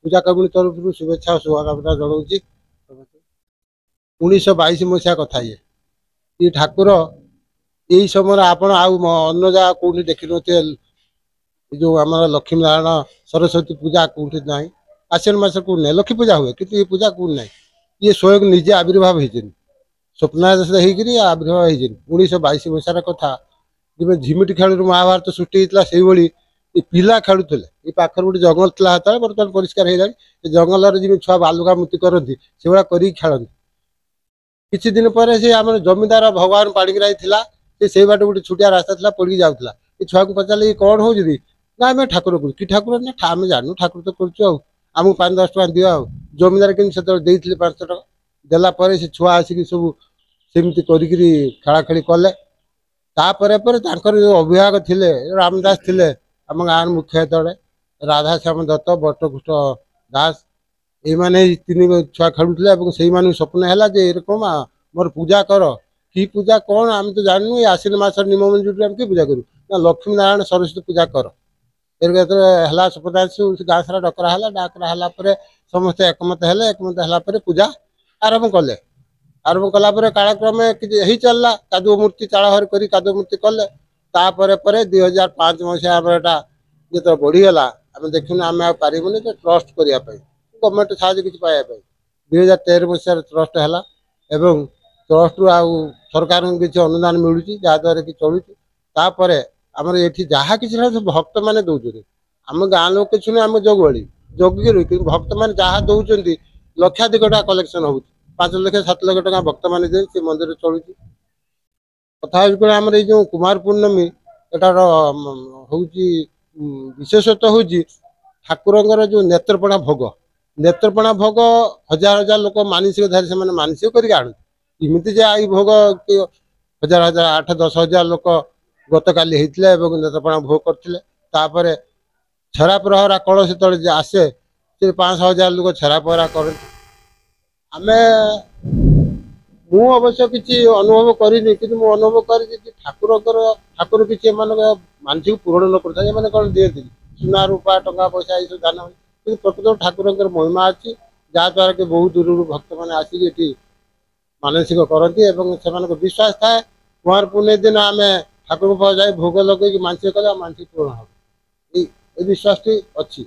पूजा committee तरफ शुभेच्छा और शुभकामना जनाऊँगी। 1922 मसीहा कथा ये ठाकुर यही समय आपण आन्न जगह कौटी देखी थे जो आम लक्ष्मी नारायण सरस्वती पूजा कौटी ना आश्विन मास कौट ना लक्ष्मी पूजा हुए कि पूजा कौट ना ये स्वयं निजे आविर्भाव होती स्वप्नादेश होकर आविर्भाव होती 1922 मसीहार कथा जब झिमिटी खेल महाभारत सृष्टि होता से पिला खेलुले ये पाखर गोटे जंगल था बर्तमान परिष्कार हो जंगल जी छुआ बालुका मूर्ति करती से भाया कर खेलती किसी दिन पर से आम जमीदार भगवान पाणिग्राही थिला से बाट गोटे छुटिया रास्ता था पड़ी जाऊला ये छुआ को पचारे कौन हो ना आम ठाकुर कर कि ठाकुर ना आम जानू ठाकुर तो करमको 5-10 टका दियो जमीदार कि 5 टका देला से छुआ आसिक सब सेमती कर खेला कले जो अभिभावक थे रामदास थे आम गाँव मुखिया तले राधाश्याम दत्त बटकृष्ण दास ये तीन छुआ खेलुले से स्वप्न है जे एरकम मोर पूजा कर कि पूजा कौन आम तो जानू आश्विन मास निम मंजूर कि पूजा करूँ ना लक्ष्मी नारायण सरस्वती पूजा कर है स्वप्नादेश गाँ सारा डकरा डाकरा समस्ते एकमत है पूजा आरंभ कले आरंभ कलापर कालक्रमे कि चलला कादुओ मूर्ति चाल हर कर कादुओ मूर्ति कले 2005 मसीहा जो बढ़ीगला आम देखुन आम पारूनी ट्रस्ट करने गवर्नमेंट साहय किसी पाइबा 2013 मसीह ट्रस्ट है ट्रस्ट रु सरकार किसी अनुदान मिलूँ जहाद्वारा कि चलुपर आमर ये जहाँ किसी भक्त मैंने दौरान आम गाँ लोक किसी आम जगुआली जगिक भक्त मैंने जहाँ दौरान लक्षाधिक टका कलेक्शन हो 5 लाख 7 लाख टका भक्त मैंने दे से मंदिर चलुँ कथा आम जो कुमार पूर्णमी एटार हूँ विशेषतः हूँ ठाकुर जो नेत्रपणा भोग हजार हजार लोक मानसिक धारी से मानसिक करके आणुमती जे भोग 8-10 हजार लोक गत काली होते नेत्रपणा भोग करते छरा प्रहरा कलश तले आसे 500 हजार लोक छरा प्रहरा कर मु अवश्य किसी अनुभव करनी कि अनुभव कर ठाकुर किसी मानसिक पूरण न करता कौन दिखती सुना रूपा टंका पैसा ये दान प्रकृत ठाकुर महिमा अच्छी जहाद्वारा कि बहुत दूर भक्त मैंने आसिक मानसिक करती से विश्वास थाए कुमार पूर्णिमा दिन आम ठाकुर जाए भोग लगे मानसिक कले मानसिक पूरण हम विश्वास अच्छी।